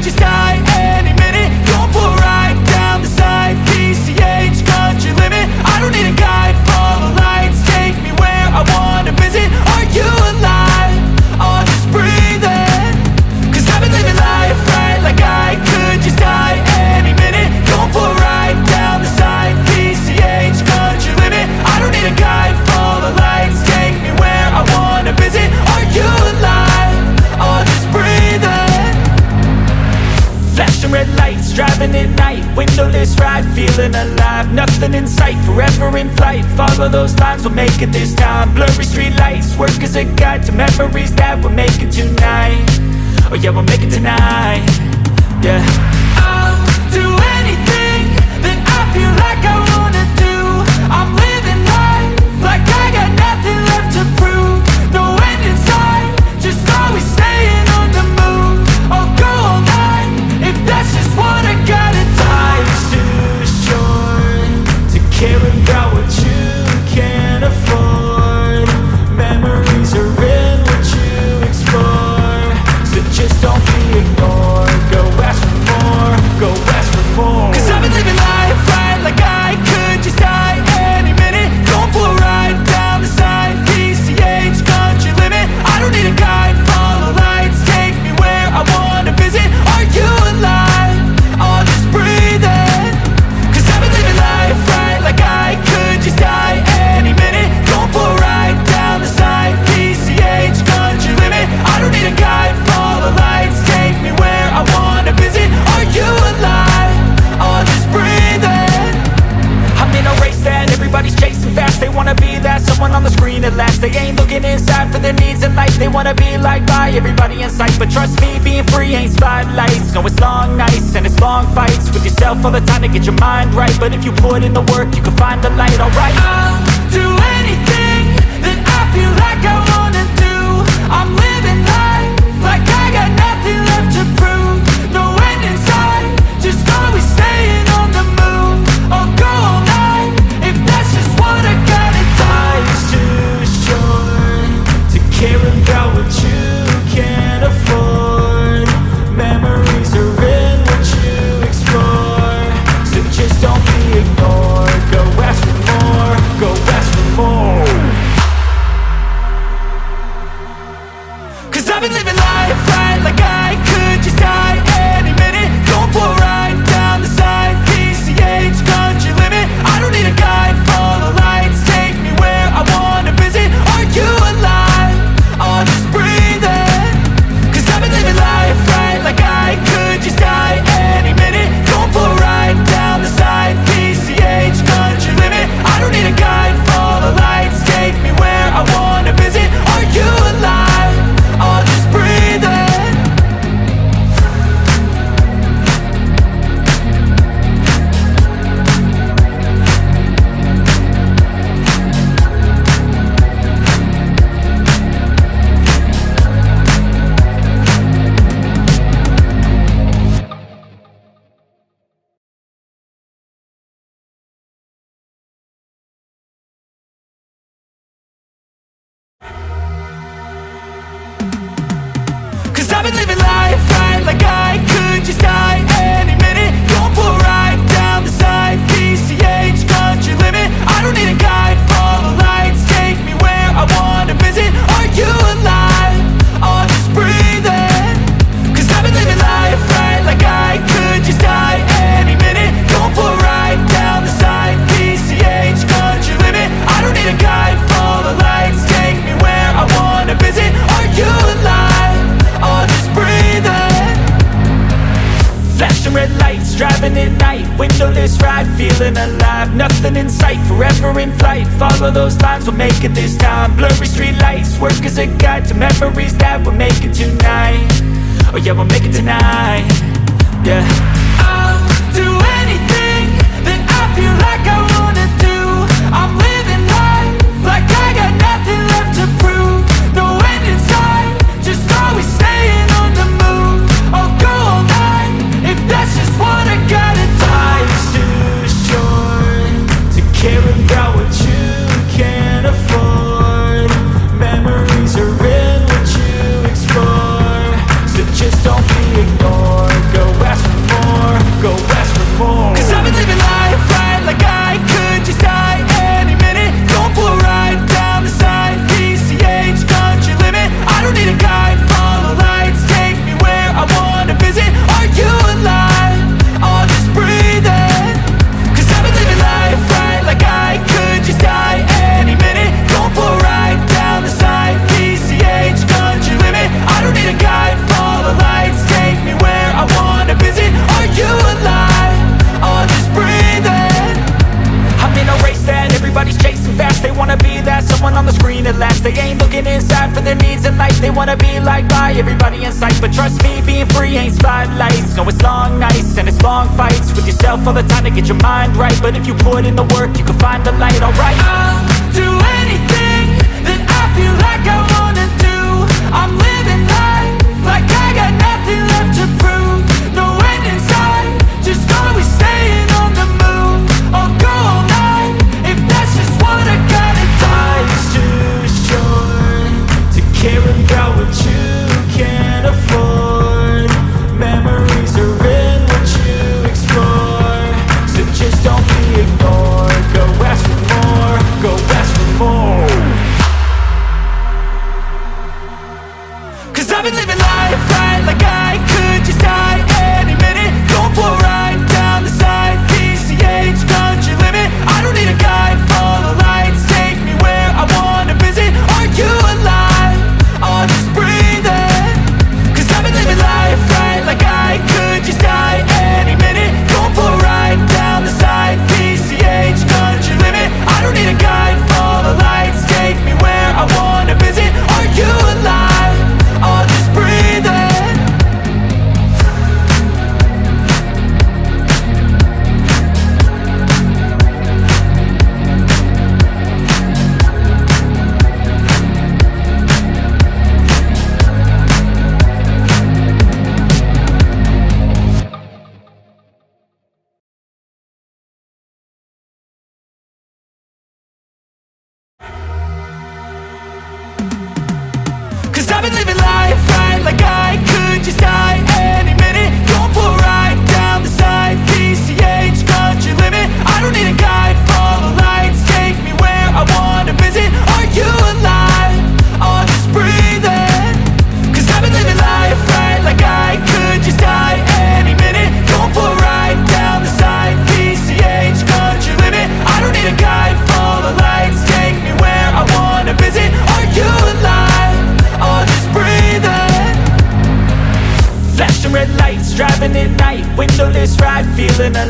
just die any minute. Going for a ride down the side, PCH, country limit. I don't need a guide, follow lights, take me where I wanna visit. Are you alive? Or just breathing? Cause I've been living life right like I could just die any minute. Going for a ride down the side, PCH, country limit. I don't need a guide, follow lights, take me where I wanna visit. Are you alive? Or just breathing? Flashing red lights, driving at night, windowless ride, feeling alive. Nothing in sight, forever in flight. Follow those lines, we'll make it this time. Blurry street lights, work as a guide to memories that we're making tonight. Oh yeah, we'll make it tonight. Yeah. I'll do anything that I feel like I wanna do. I'm living life like I got nothing left to prove. No end in sight, just always staying on the move. I'll go all night if that's just what I gotta do. Life's too short to care about what you can't afford. Memories are in what you explore, so just don't be ignored. Go ask for more, go ask for more. Cause I've been living life right like I could just die any minute. Going for a ride down the side, PCH, country limit. I don't need a guide, follow lights, take me where I wanna visit. Are you alive? Or just breathing? Cause I've been living life right like I could just die any minute. Going for a ride down the side, PCH, country limit. I don't need a guide, follow lights, take me where I wanna visit. Are you alive? Or just breathing? I'm in a race that everybody's chasing fast. They wanna be that someone on the screen at last. They ain't looking inside for their needs in life. They wanna be liked by everybody in sight. But trust me, being free ain't spotlights. No, it's long nights and it's long fights with yourself all the time to get your mind right. But if you put in the work, you can find the light, alright. I'll do anything that I feel like I wanna do. I'm living life like I got nothing left to prove. No end in sight, just always staying on the move. I'll go all night if that's just what I gotta do. Life's too short to care about what you can't afford. Memories are in what you explore, so just don't be ignored. Go ask for more, go ask for more. Cause I've been living life right like I could just die any minute. Going for a ride down the side, PCH, country limit. I don't need a guide, follow lights, take me where I wanna visit. Are you alive? Or just breathing? Cause I've been living life right like I could just die any minute. Going for a ride down the side, PCH, country limit. I don't need a guide, follow lights, take me where I wanna visit. Are you alive? Or just breathing? Cause I've been living life right like I could just die any minute. Going for a ride down the side, PCH, country limit. I don't need a guide, follow lights, take me where I wanna visit. Are you alive? Or just breathing? Cause I've been living life right like I could just die any minute. Going for a ride down the side, PCH, country limit. I don't need a guide, follow lights, take me where I wanna visit. Are you alive? Or just breathing? Flashing red lights, driving at night, windowless ride, feeling alive. Nothing in sight, forever in flight. Follow those lines, we'll make it this time. Blurry street lights, work as a guide to memories that we're making tonight. Oh yeah, we'll make it tonight. Yeah. I'll do anything that I feel like I wanna do. I'm living life like I got nothing left to prove. No end in sight, just always staying on the move. I'll go all night if that's just what I gotta do. Life's too short to care about what you can't afford. Memories are in what you explore, so just don't be ignored. Go They ain't looking inside for their needs in life. They wanna be liked by everybody in sight. But trust me, being free ain't spotlights. No, it's long nights and it's long fights with yourself all the time to get your mind right. But if you put in the work, you can find the light, alright. I'll do anything that I feel like I wanna do. I'm living life like I got nothing left to prove. No end in sight, just always staying on the move. I'll go all night if that's just what I gotta do. Life's too short to care about what you can't afford. Memories are in what you explore. So just don't be ignored. Go ask for more, go ask for more. Cause I've been living life right like I could just die any minute. Going for a ride down the side, PCH, country limit. I don't need a guide, follow lights, take me where I wanna visit. Are you alive? I'll just breathe in. Cause I've been living life right like I could just die any minute. Going for a ride down the side, PCH, country limit. I don't need a guide, follow lights, take me where I wanna visit. Are you alive? I'll just breathe in. Cause I've been living life right like I could just die any minute. Going for a ride down the side, PCH, country limit. I don't need a guide, follow lights, take me where I wanna visit. Are you alive? I'll just breathe in. Cause I've been living life right like I could just die any minute. Going for a ride down the side, PCH, country limit. I don't need a guide, follow lights, take me where I wanna visit. Are you alive? I'll just breathe in. Flashing red lights, driving at night, windowless ride, feeling alive.